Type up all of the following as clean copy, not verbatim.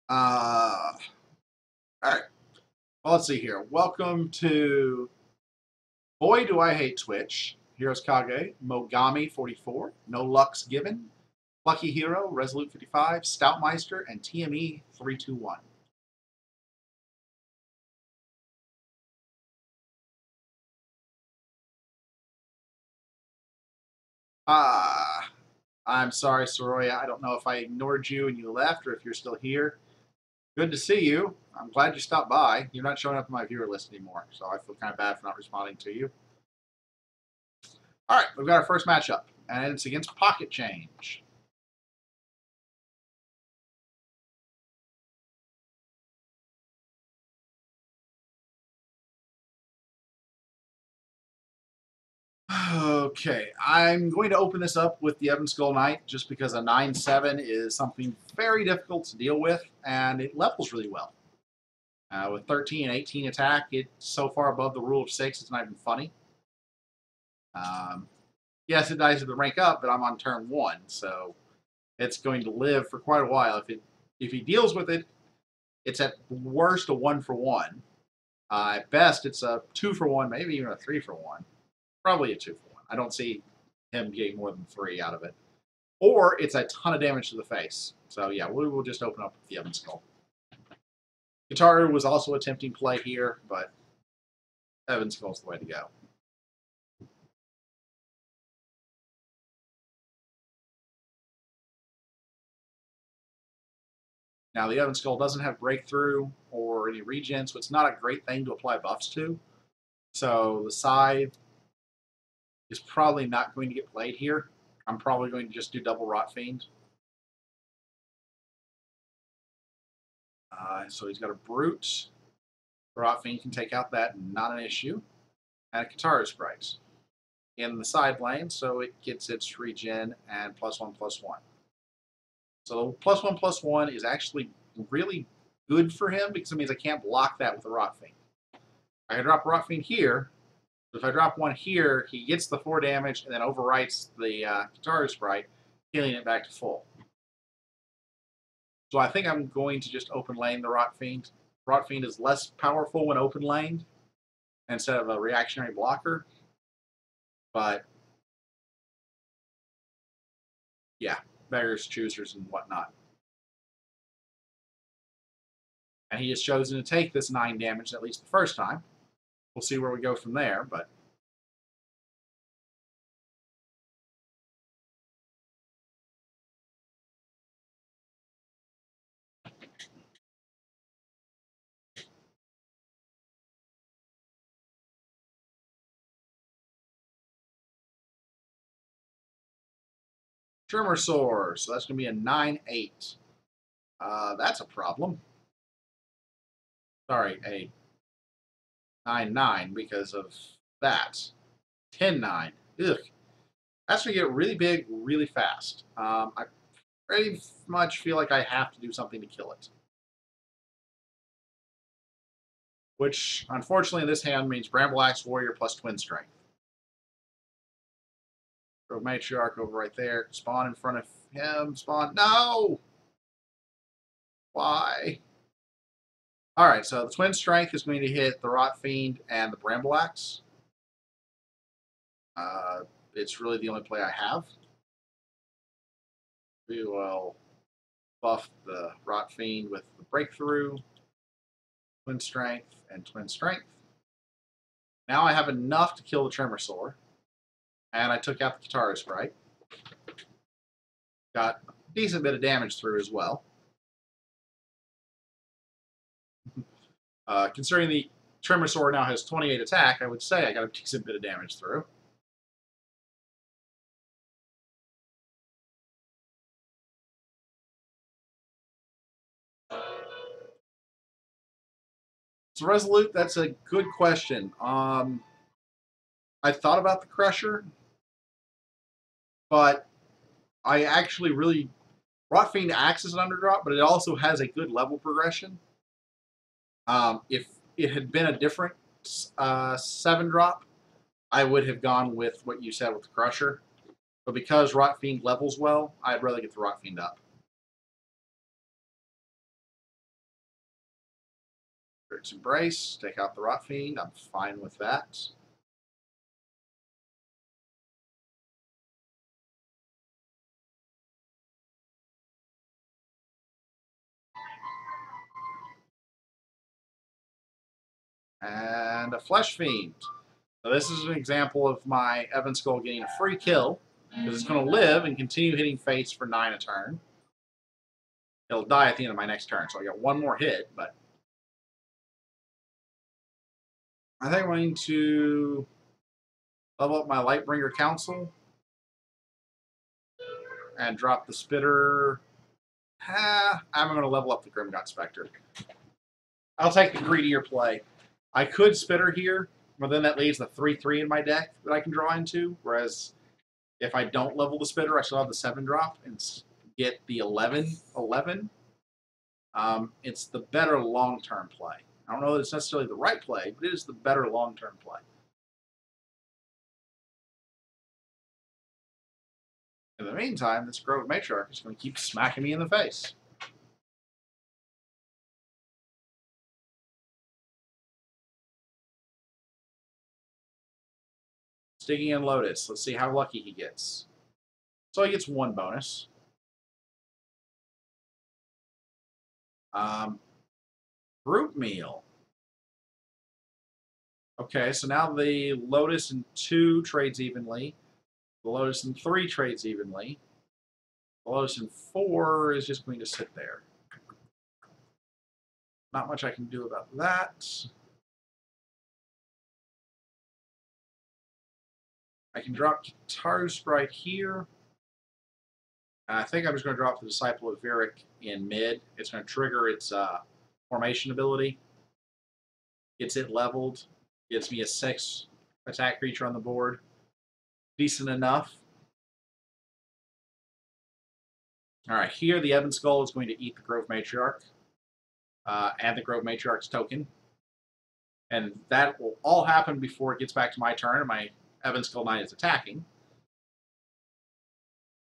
All right. Well, let's see here. Welcome to Boy Do I Hate Twitch. Heroes Kage, Mogami 44, No Lux Given, Lucky Hero, Resolute 55, Stoutmeister, and TME 321. Ah, I'm sorry, Soroya. I don't know if I ignored you and you left or if you're still here. Good to see you. I'm glad you stopped by. You're not showing up on my viewer list anymore, so I feel kind of bad for not responding to you. All right, we've got our first matchup, and it's against Pocket Change. Okay, I'm going to open this up with the Ebon Skull Knight just because a 9/7 is something very difficult to deal with, and it levels really well. With 13 and 18 attack, it's so far above the rule of 6, it's not even funny. Yes, it dies at the rank up, but I'm on turn 1, so it's going to live for quite a while. If he deals with it, it's at worst a 1 for 1. At best, it's a 2 for 1, maybe even a 3 for 1. Probably a 2 for 1. I don't see him getting more than 3 out of it. Or it's a ton of damage to the face. So yeah, we will just open up with the Ebon Skull. Guitar was also attempting play here, but Ebon Skull's the way to go. Now the Ebon Skull doesn't have breakthrough or any regen, so it's not a great thing to apply buffs to. So the scythe is probably not going to get played here. I'm probably going to just do double Rot Fiend. So he's got a Brute. Rot Fiend can take out that, not an issue. And a Katara Sprite in the side lane, so it gets its regen and +1/+1. So +1/+1 is actually really good for him because it means I can't block that with a Rot Fiend. I can drop a Rot Fiend here, but if I drop one here, he gets the 4 damage and then overwrites the Katara Sprite, healing it back to full. So I think I'm going to just open lane the Rot Fiend. Rot Fiend is less powerful when open laned instead of a reactionary blocker. But yeah, beggars, choosers, and whatnot. And he has chosen to take this 9 damage at least the first time. We'll see where we go from there, but Tremor Soar, so that's going to be a 9/8. That's a problem. Sorry, a 9/9 because of that. 10/9. Ugh. That's going to get really big really fast. I very much feel like I have to do something to kill it. Which, unfortunately, in this hand means Bramble Axe Warrior plus Twin Strength. Throw Matriarch over right there. Spawn in front of him. Spawn. No! Why? Alright, so the Twin Strength is going to hit the Rot Fiend and the Bramble Axe. It's really the only play I have. We will buff the Rot Fiend with the Breakthrough, Twin Strength, and Twin Strength. Now I have enough to kill the Tremorsaur. And I took out the Katara Sprite. Got a decent bit of damage through as well. Considering the Tremorsaur now has 28 attack, I would say I got a decent bit of damage through. So Resolute, that's a good question. I thought about the Crusher, but I actually really Rot Fiend acts as an underdrop, but it also has a good level progression. If it had been a different 7 drop, I would have gone with what you said with the Crusher. But because Rot Fiend levels well, I'd rather get the Rot Fiend up. Critic's Embrace, take out the Rot Fiend. I'm fine with that. And a Flesh Fiend. So this is an example of my Evan Skull getting a free kill, because it's going to live and continue hitting face for 9 a turn. It'll die at the end of my next turn, so I got one more hit, but I think I'm going to level up my Lightbringer Council and drop the Spitter. I'm going to level up the Grimgod Spectre. I'll take the greedier play. I could Spitter here, but then that leaves the 3/3 in my deck that I can draw into, whereas if I don't level the Spitter, I still have the 7-drop and get the 11/11. It's the better long-term play. I don't know that it's necessarily the right play, but it is the better long-term play. In the meantime, this Grove Matriarch is going to keep smacking me in the face. Stygian Lotus. Let's see how lucky he gets. So he gets 1 bonus. Group Meal. Okay, so now the Lotus in 2 trades evenly. The Lotus in 3 trades evenly. The Lotus in 4 is just going to sit there. Not much I can do about that. I can drop Kitaru Sprite here. I think I'm just going to drop the Disciple of Virik in mid. It's going to trigger its formation ability. Gets it leveled. Gets me a 6 attack creature on the board. Decent enough. All right, here the Evan Skull is going to eat the Grove Matriarch and the Grove Matriarch's token. And that will all happen before it gets back to my turn and my Evan Skull Knight is attacking,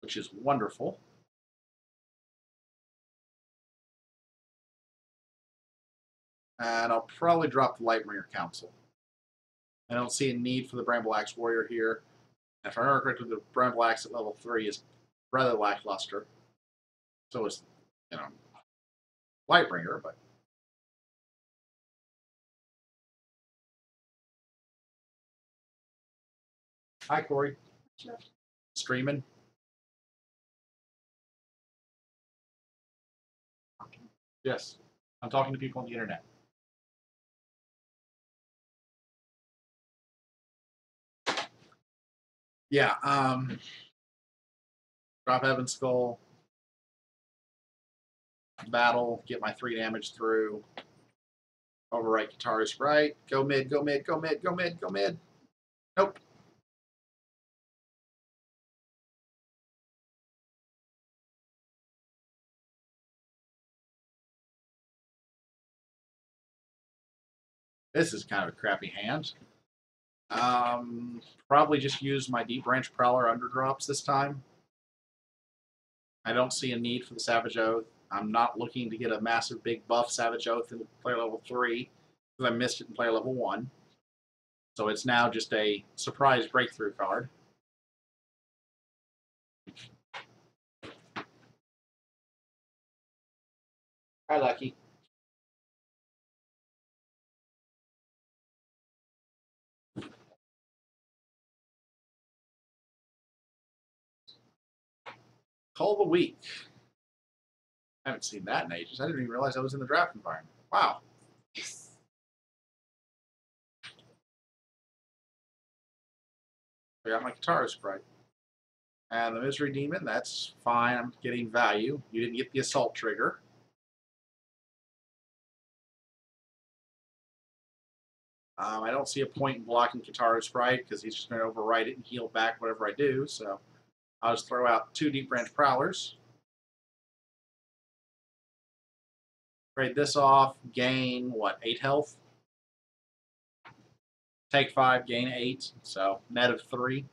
which is wonderful. And I'll probably drop the Lightbringer Council. I don't see a need for the Bramble Axe Warrior here. If I remember correctly, the Bramble Axe at level 3 is rather lackluster. So is, Lightbringer, but hi, Corey. Sure. Streaming. Yes, I'm talking to people on the internet. Yeah, drop Evan Skull, battle, get my 3 damage through, overwrite Kitaru Sprite, go mid, go mid, go mid, go mid, go mid. Nope. This is kind of a crappy hand. Probably just use my Deep Branch Prowler underdrops this time. I don't see a need for the Savage Oath. I'm not looking to get a massive big buff Savage Oath in player level 3 because I missed it in player level 1. So it's now just a surprise breakthrough card. Hi, Lucky. Call of the week. I haven't seen that in ages. I didn't even realize I was in the draft environment. Wow. I got my Kitaru Sprite. And the Misery Demon, that's fine. I'm getting value. You didn't get the Assault trigger. I don't see a point in blocking Kitaru Sprite because he's just going to overwrite it and heal back whatever I do. So I'll just throw out 2 Deep Branch Prowlers. Trade this off, gain, 8 health? Take 5, gain 8, so net of 3.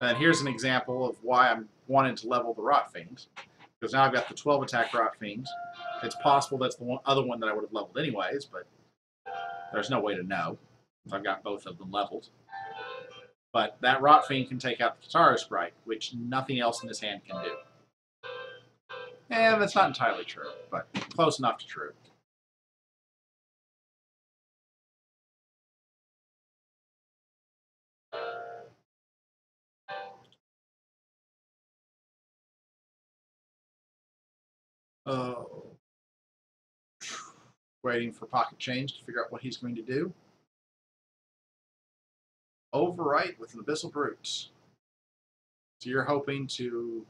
And here's an example of why I'm wanting to level the Rot Fiend. because now I've got the 12 attack Rot Fiend. It's possible that's the other one that I would have leveled anyways, but there's no way to know. I've got both of them leveled. But that Rot Fiend can take out the Katara Sprite, which nothing else in this hand can do. And that's not entirely true, but close enough to true. Waiting for Pocket Change to figure out what he's going to do. Overwrite with an Abyssal Brute. So you're hoping to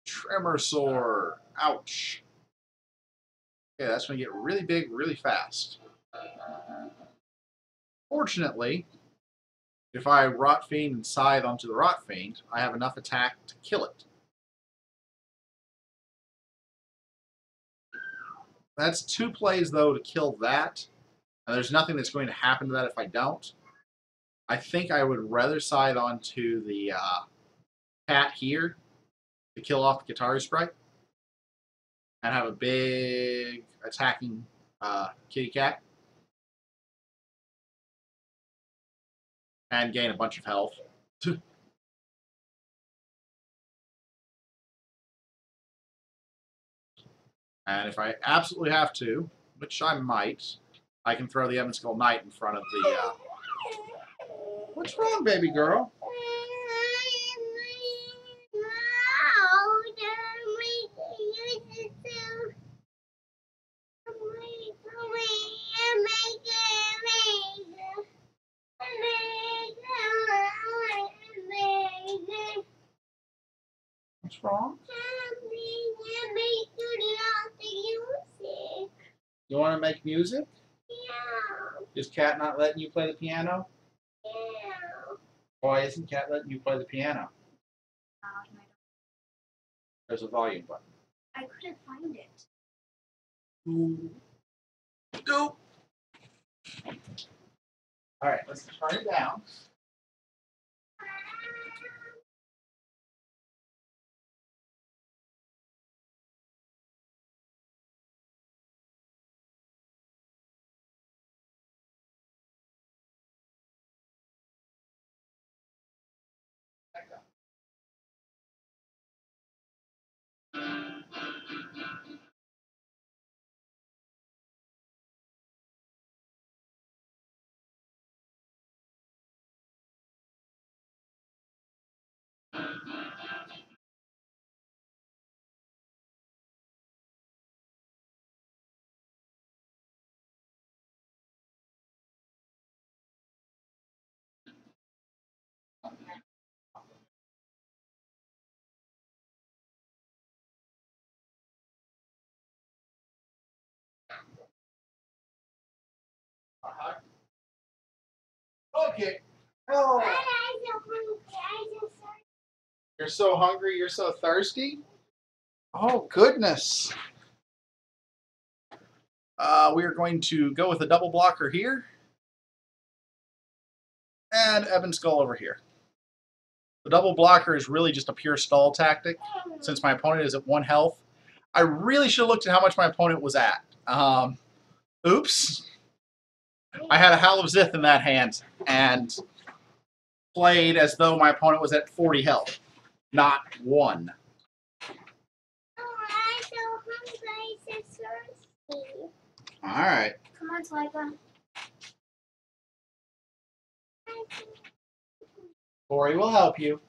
Tremor Sore. Ouch. Okay, that's going to get really big really fast. Fortunately, if I Rot Fiend and Scythe onto the Rot Fiend, I have enough attack to kill it. That's 2 plays, though, to kill that. And there's nothing that's going to happen to that if I don't. I think I would rather Scythe onto the cat here to kill off the Katara Sprite and have a big attacking kitty cat and gain a bunch of health. And if I absolutely have to, which I might, I can throw the Ebon Skull Knight in front of the... What's wrong, baby girl? What's wrong? You want to make music? Yeah. Is Cat not letting you play the piano? Yeah. Why isn't Cat letting you play the piano? There's a volume button. I couldn't find it. Ooh. Nope. All right, let's turn it down. Okay. Oh. You're so hungry, you're so thirsty? Oh, goodness. We are going to go with a double blocker here. And Ebon Skull over here. The double blocker is really just a pure stall tactic, since my opponent is at 1 health. I really should have looked at how much my opponent was at. Oops. I had a Howl of Zith in that hand, and played as though my opponent was at 40 health, not 1. Oh, I'm so hungry, so thirsty. Alright. Come on, Sliker. Corey will help you.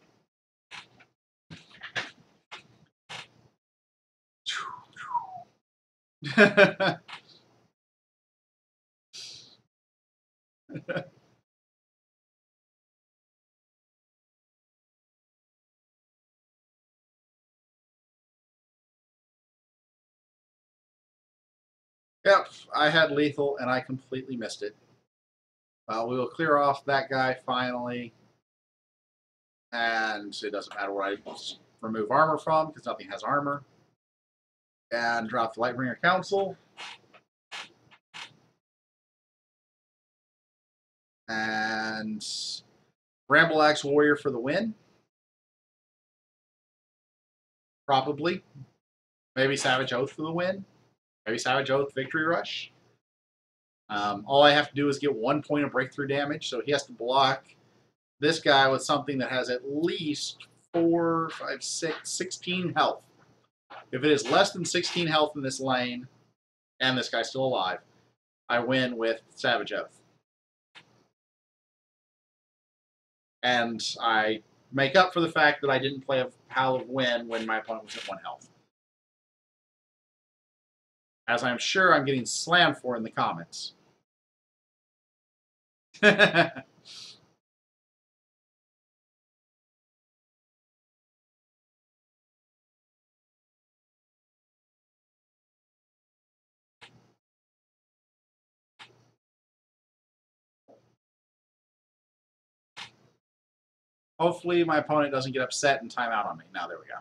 Yep, I had lethal and I completely missed it. We will clear off that guy finally. And it doesn't matter what I remove armor from because nothing has armor. And drop the Lightbringer Council. And Bramble Axe Warrior for the win. Probably. Maybe Savage Oath for the win. Maybe Savage Oath Victory Rush. All I have to do is get 1 point of breakthrough damage, so he has to block this guy with something that has at least 4, 5, 6, 16 health. If it is less than 16 health in this lane, and this guy's still alive, I win with Savage Oath. And I make up for the fact that I didn't play a Howl of Wind when my opponent was at 1 health. As I'm sure I'm getting slammed for in the comments. Hopefully my opponent doesn't get upset and time out on me. Now, there we go.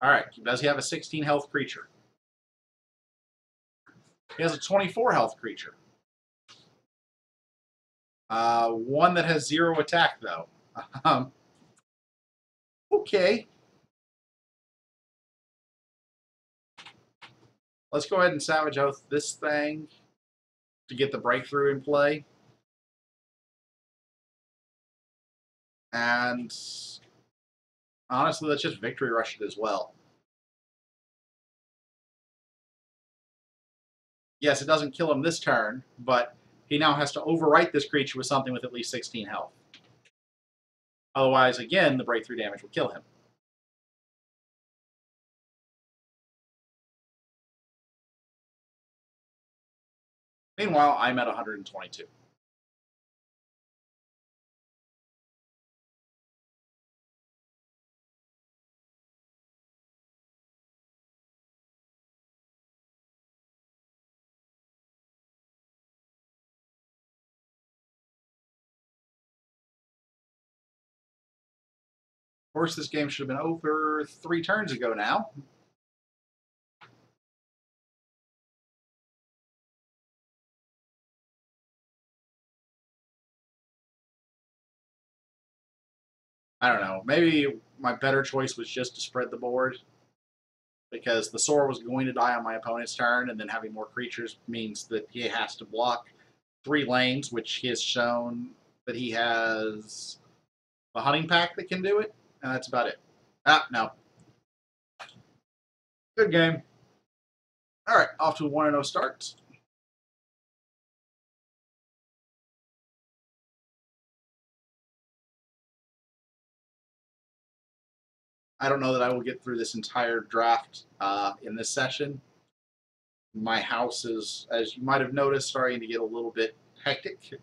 All right, does he have a 16 health creature? He has a 24 health creature. One that has 0 attack, though. Okay. Let's go ahead and Savage Oath this thing to get the breakthrough in play. And honestly, let's just Victory Rush it as well. Yes, it doesn't kill him this turn, but he now has to overwrite this creature with something with at least 16 health. Otherwise, again, the breakthrough damage will kill him. Meanwhile, I'm at 122. Of course, this game should have been over 3 turns ago now. I don't know. Maybe my better choice was just to spread the board, because the Sora was going to die on my opponent's turn, and then having more creatures means that he has to block 3 lanes, which he has shown that he has a hunting pack that can do it, and that's about it. No. Good game. All right, off to a 1-0 start. I don't know that I will get through this entire draft in this session. My house is, as you might have noticed, starting to get a little bit hectic.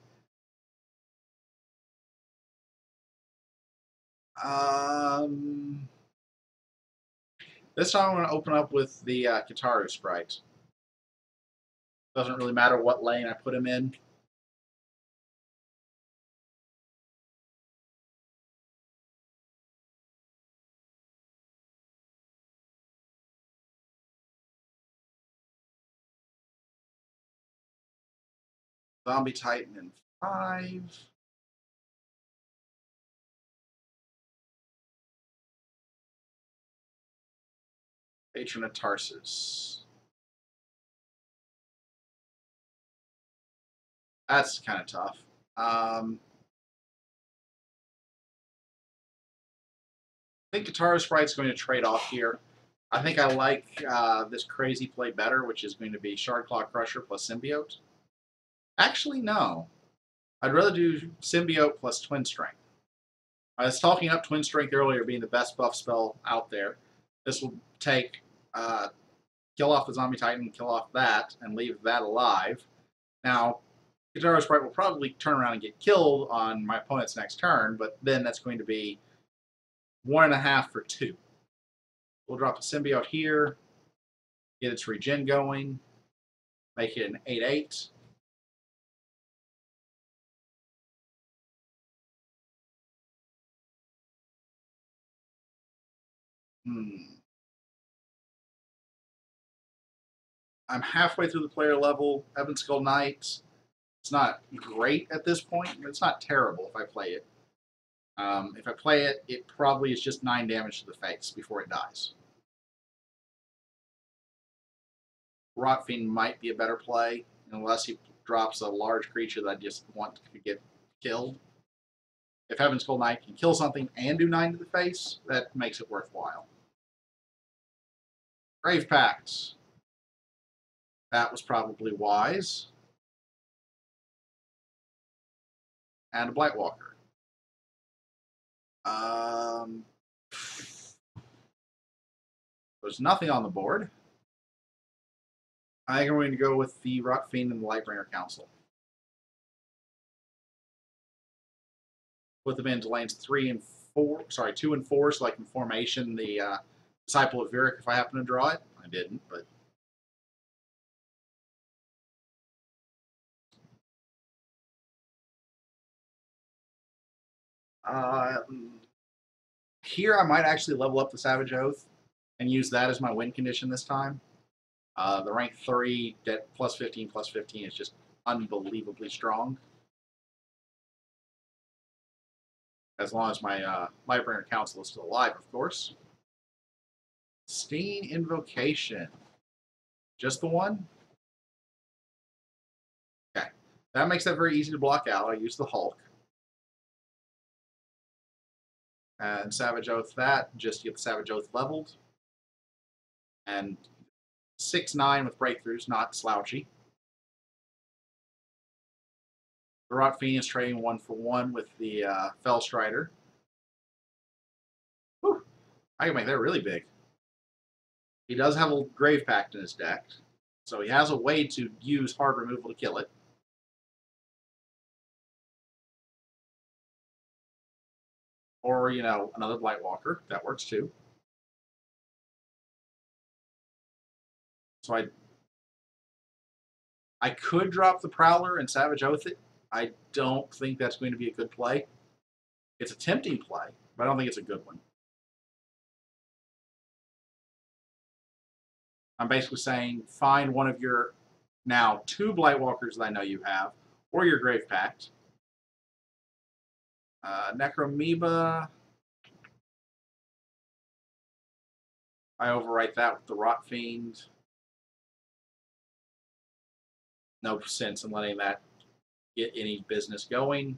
This time I'm going to open up with the Kitaru sprite. Doesn't really matter what lane I put him in. Zombie Titan in 5. Patron of Tarsus. That's kind of tough. I think Guitar Sprite's going to trade off here. I think I like this crazy play better, which is going to be Shardclaw Crusher plus Symbiote. Actually, no. I'd rather do Symbiote plus Twin Strength. I was talking up Twin Strength earlier being the best buff spell out there. This will take kill off the Zombie Titan, kill off that, and leave that alive. Now, Guitar Sprite will probably turn around and get killed on my opponent's next turn, but then that's going to be 1.5 for 2. We'll drop a Symbiote here, get its regen going, make it an 8/8. I'm halfway through the player level. Ebon Skull Knight. It's not great at this point, but it's not terrible if I play it. If I play it, it probably is just 9 damage to the face before it dies. Rotfiend might be a better play, unless he drops a large creature that I just want to get killed. If Heaven's Cold Knight can kill something and do 9 to the face, that makes it worthwhile. Grave Pact. That was probably wise. And a Blightwalker. There's nothing on the board. I'm going to go with the Rotfiend and the Lightbringer Council. Put them into lanes 2 and 4, so I can formation the Disciple of Virik if I happen to draw it. I didn't, but here I might actually level up the Savage Oath and use that as my win condition this time. The rank 3 at plus 15 is just unbelievably strong. As long as my Lightbringer Council is still alive, of course. Stinging Invocation. Just the one? Okay. That makes that very easy to block out. I use the Hulk. And Savage Oath that, just to get the Savage Oath leveled. And 6/9 with breakthroughs, not slouchy. The Rotfiend is trading 1-for-1 with the Fellstrider. Whew. I can make that really big. He does have a Grave Pact in his deck, so he has a way to use hard removal to kill it. Or, you know, another Blightwalker. That works too. So I could drop the Prowler and Savage Oath it. I don't think that's going to be a good play. It's a tempting play, but I don't think it's a good one. I'm basically saying find one of your now 2 Blightwalkers that I know you have, or your Grave Pact. Necromoeba. I overwrite that with the Rotfiend. No sense in letting that get any business going.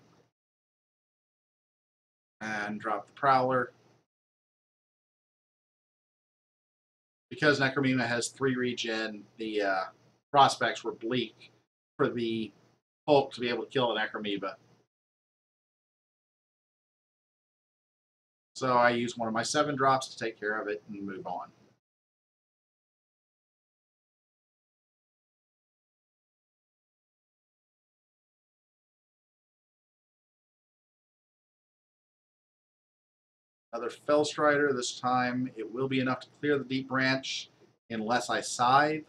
And drop the Prowler. Because Necromoeba has 3 regen, the prospects were bleak for the Hulk to be able to kill a Necromoeba. So I use one of my 7 drops to take care of it and move on. Another Fellstrider. This time it will be enough to clear the Deep Branch unless I Scythe.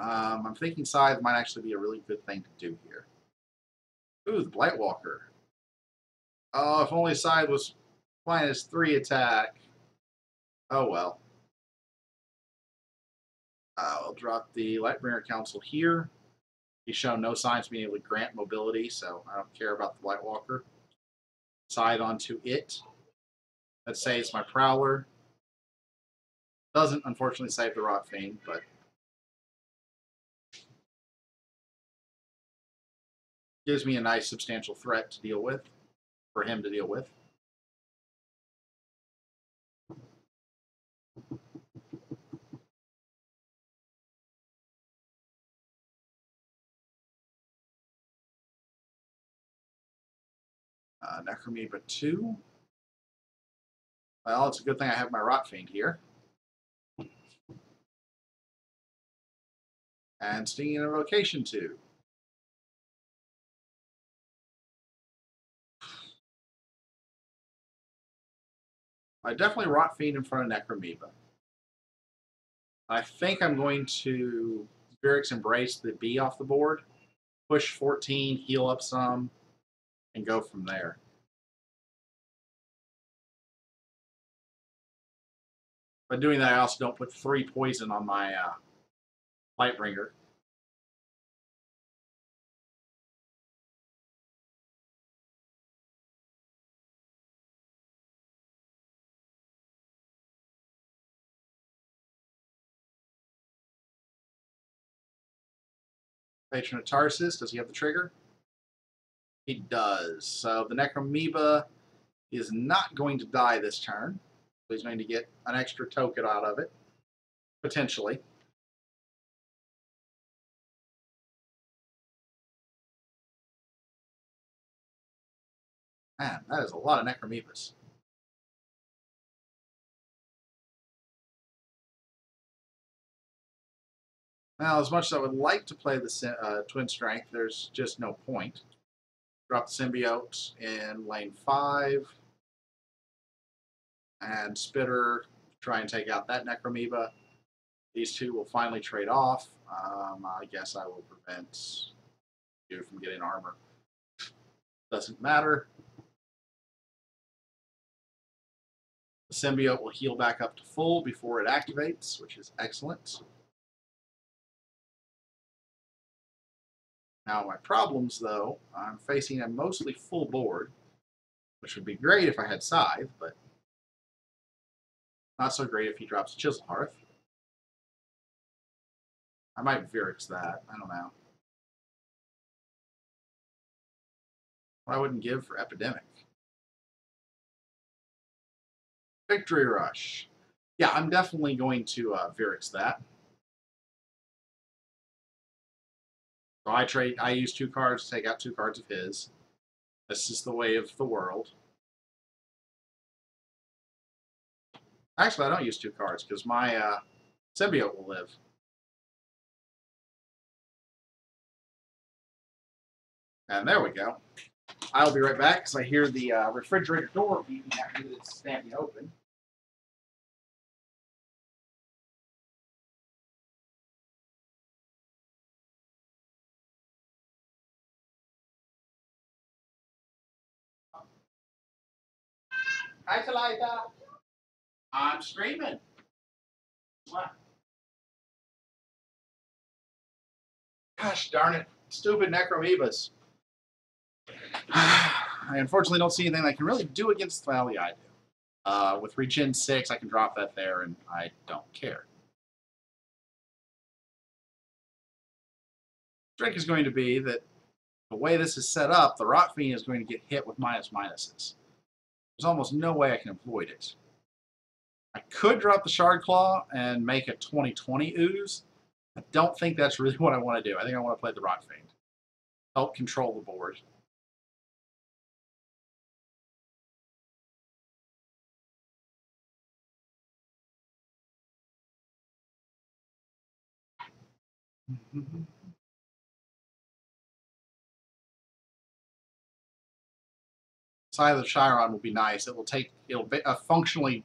I'm thinking Scythe might actually be a really good thing to do here. Ooh, the Blightwalker. Oh, if only Scythe was -3 attack. Oh well. I'll drop the Lightbringer Council here. He's shown no signs of being able to grant mobility, so I don't care about the Blightwalker. Scythe onto it. Let's say it's my Prowler. Doesn't, unfortunately, save the Rotfiend, but gives me a nice substantial threat to deal with, for him to deal with. Necromoeba 2. Well, it's a good thing I have my Rotfiend here. And Stinging Invocation 2. I definitely Rotfiend in front of Necromoeba. I think I'm going to Virik's Embrace the B off the board, push 14, heal up some, and go from there. By doing that, I also don't put 3 poison on my Lightbringer. Patron of Tarsus, does he have the trigger? He does. So the Necromoeba is not going to die this turn. So he's going to get an extra token out of it, potentially. Man, that is a lot of Necromoebas. Now, as much as I would like to play the Twin Strength, there's just no point. Drop the Symbiote in lane 5. And Spitter, try and take out that Necromoeba. These two will finally trade off. I guess I will prevent you from getting armor. Doesn't matter. The Symbiote will heal back up to full before it activates, which is excellent. Now my problems, though, I'm facing a mostly full board, which would be great if I had Scythe, but not so great if he drops Chiselhearth. I might Vyrix that. I don't know. What I wouldn't give for Epidemic. Victory Rush. Yeah, I'm definitely going to Vyrix that. So I use 2 cards to take out 2 cards of his. This is the way of the world. Actually, I don't use 2 cards because my Symbiote will live. And there we go. I'll be right back because I hear the refrigerator door beeping at me that's standing open. Hi, Talita. I'm screaming. What? Gosh darn it. Stupid Necromoebas. I unfortunately don't see anything I can really do against, well, yeah, I do. With Regen 6, I can drop that there, and I don't care. Trick is going to be that the way this is set up, the Rot Fiend is going to get hit with minuses. There's almost no way I can avoid it. I could drop the Shard Claw and make a 20/20 ooze. I don't think that's really what I want to do. I think I want to play the Rot Fiend. Help control the board. Side of the Chiron will be nice. It'll functionally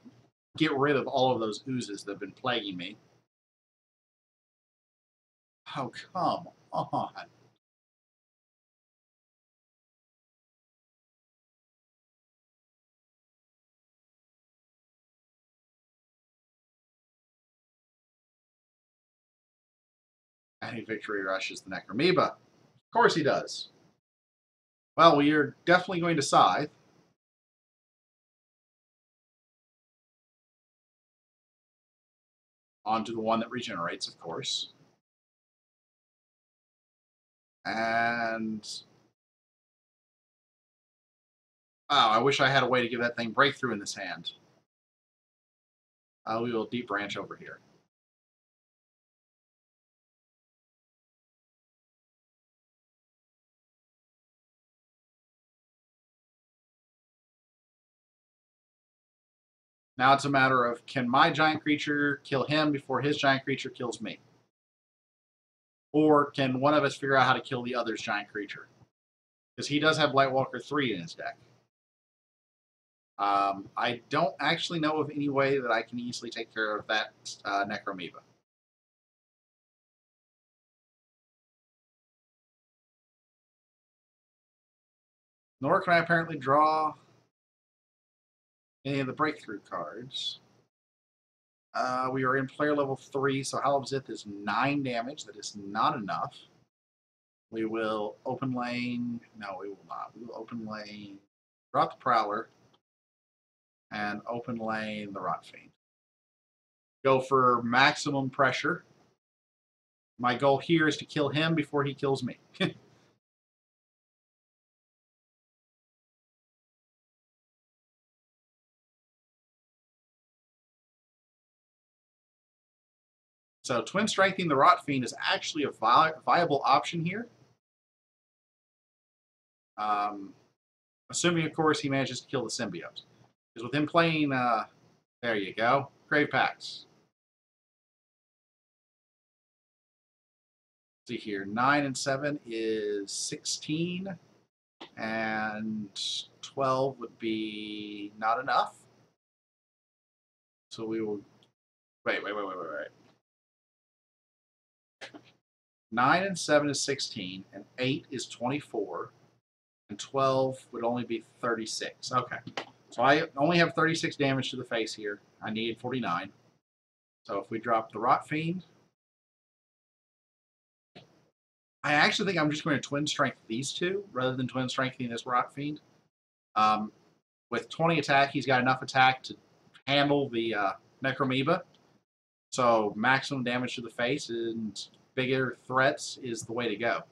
get rid of all of those oozes that have been plaguing me. Oh, come on. And he victory rushes the Necromoeba. Of course he does. Well, we are definitely going to Scythe. Onto the one that regenerates, of course. And oh, I wish I had a way to give that thing breakthrough in this hand. We will deep branch over here. Now it's a matter of, can my giant creature kill him before his giant creature kills me? Or can one of us figure out how to kill the other's giant creature? Because he does have Blightwalker 3 in his deck. I don't actually know of any way that I can easily take care of that Necromoeba. Nor can I apparently draw any of the breakthrough cards. We are in player level 3, so Halabzith is 9 damage. That is not enough. We will open lane. No, we will not. We will open lane. Drop the Prowler. And open lane the Rot Fiend. Go for maximum pressure. My goal here is to kill him before he kills me. So twin strengthening the Rot Fiend is actually a viable option here. Assuming, of course, he manages to kill the symbiote. Because with him playing, there you go, Grave Pacts. See here, 9 and 7 is 16, and 12 would be not enough. So we will, wait. 9 and 7 is 16, and 8 is 24, and 12 would only be 36. Okay, so I only have 36 damage to the face here. I needed 49. So if we drop the Rot Fiend, I actually think I'm just going to twin strength these two rather than twin strengthening this Rot Fiend. With 20 attack, he's got enough attack to handle the Necromoeba. So maximum damage to the face and bigger threats is the way to go.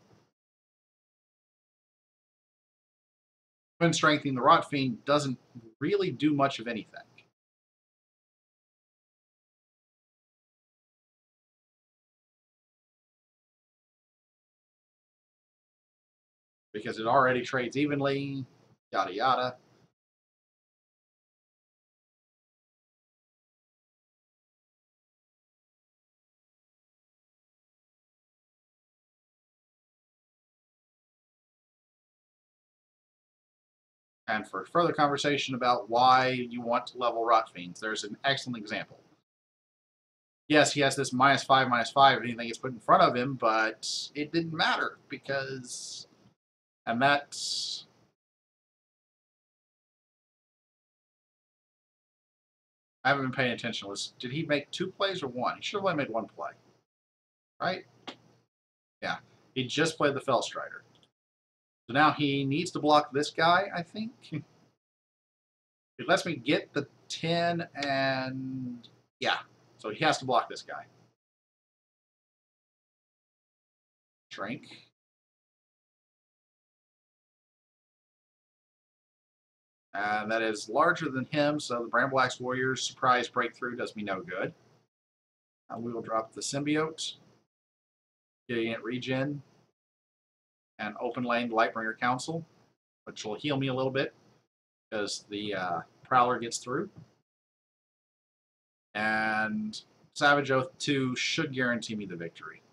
Twin strengthening the Rot Fiend doesn't really do much of anything. Because it already trades evenly, yada yada. And for further conversation about why you want to level Rot Fiends, there's an excellent example. Yes, he has this -5/-5 if anything gets put in front of him, but it didn't matter because, and that's, I haven't been paying attention. Did he make 2 plays or 1? He should have only made 1 play, right? Yeah, he just played the Fellstrider. So now he needs to block this guy, I think. It lets me get the 10 and, yeah, so he has to block this guy. Shrink. And that is larger than him, so the Bramble Axe Warrior's surprise breakthrough does me no good. We will drop the Symbiote, getting it regen, and open lane the Lightbringer Council, which will heal me a little bit because the Prowler gets through. And Savage Oath 2 should guarantee me the victory.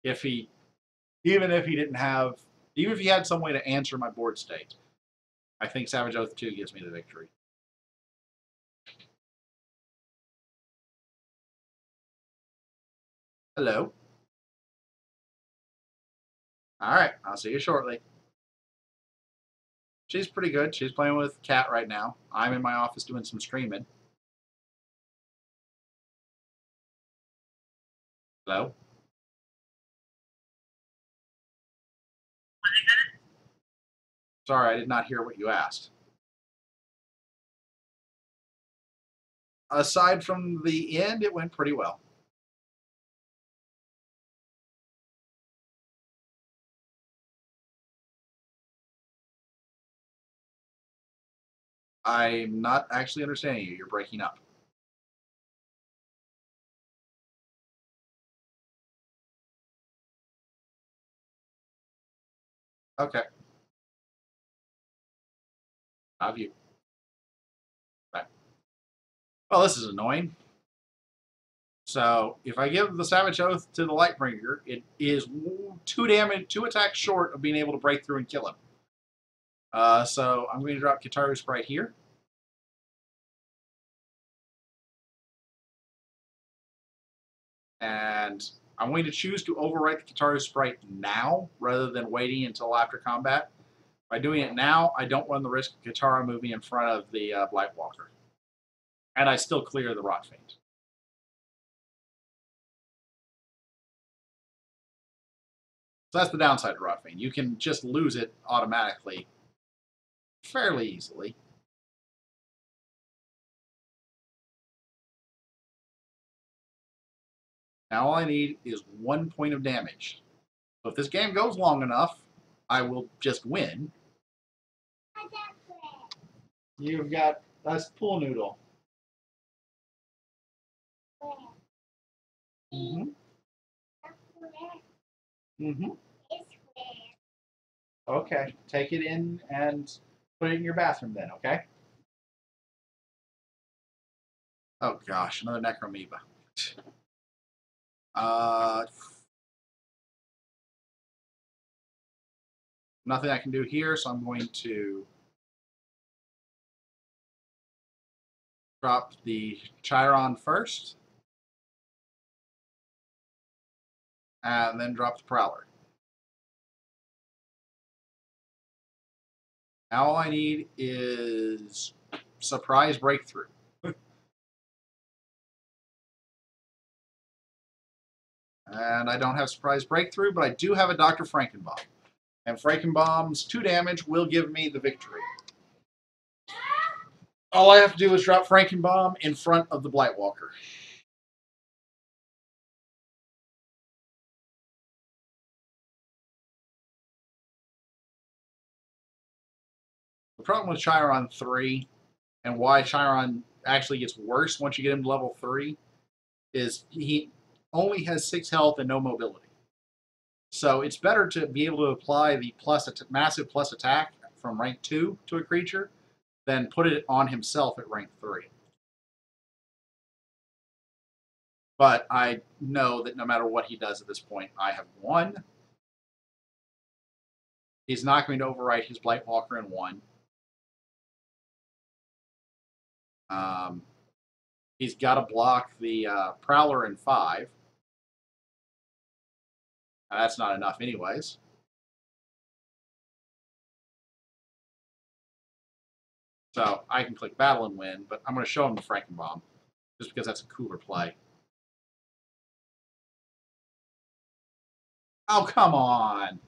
Even if he had some way to answer my board state, I think Savage Oath 2 gives me the victory. Hello. All right, I'll see you shortly. She's pretty good. She's playing with Cat right now. I'm in my office doing some streaming. Hello? Sorry, I did not hear what you asked. Aside from the end, it went pretty well. I'm not actually understanding you. You're breaking up. Okay. Have you? Right. Well, this is annoying. So if I give the Savage Oath to the Lightbringer, it is 2 damage, 2 attacks short of being able to break through and kill him. So I'm going to drop Kitaru Sprite here. And I'm going to choose to overwrite the Kitaru Sprite now rather than waiting until after combat. By doing it now, I don't run the risk of Kitaru moving in front of the Blightwalker. And I still clear the Rot Fiend. So that's the downside of Rot Fiend. You can just lose it automatically fairly easily. Now all I need is 1 point of damage. So if this game goes long enough, I will just win. You've got a pool noodle. Mm-hmm. Mm-hmm. Okay. Take it in and put it in your bathroom then, okay? Oh gosh, another necromoeba. Uh, nothing I can do here, so I'm going to drop the Chiron first, and then drop the Prowler. Now all I need is Surprise Breakthrough. And I don't have Surprise Breakthrough, but I do have a Dr. Frankenbaum. And Frankenbaum's 2 damage will give me the victory. All I have to do is drop Frankenbaum in front of the Blightwalker. The problem with Chiron 3 and why Chiron actually gets worse once you get him to level 3 is he only has 6 health and no mobility. So it's better to be able to apply the massive plus attack from rank 2 to a creature than put it on himself at rank 3. But I know that no matter what he does at this point, I have won. He's not going to overwrite his Blightwalker in 1. He's got to block the Prowler in 5. That's not enough anyways. So I can click Battle and win, but I'm going to show him the Frankenbaum, just because that's a cooler play. Oh, come on.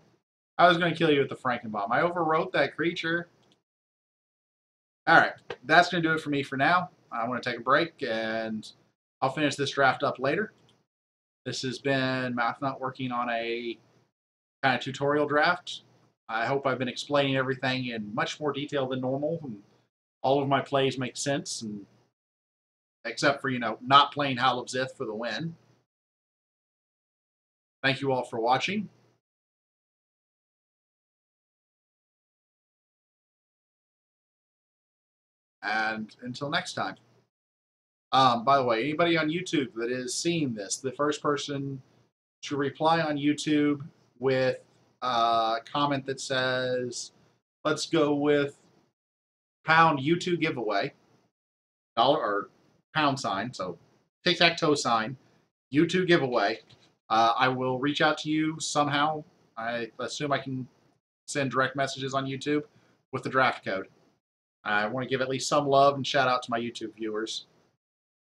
I was going to kill you with the Frankenbaum. I overwrote that creature. All right, that's going to do it for me for now. I want to take a break, and I'll finish this draft up later. This has been Math Not working on a kind of tutorial draft. I hope I've been explaining everything in much more detail than normal, and all of my plays make sense, and except for, not playing Howl of Zith for the win. Thank you all for watching. And until next time. By the way, anybody on YouTube that is seeing this, the first person to reply on YouTube with a comment that says, let's go with pound YouTube giveaway, dollar or pound sign, so tic-tac-toe sign, YouTube giveaway. I will reach out to you somehow. I assume I can send direct messages on YouTube with the draft code. I want to give at least some love and shout out to my YouTube viewers.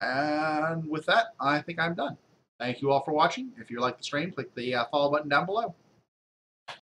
And with that, I think I'm done. Thank you all for watching. If you like the stream, click the follow button down below.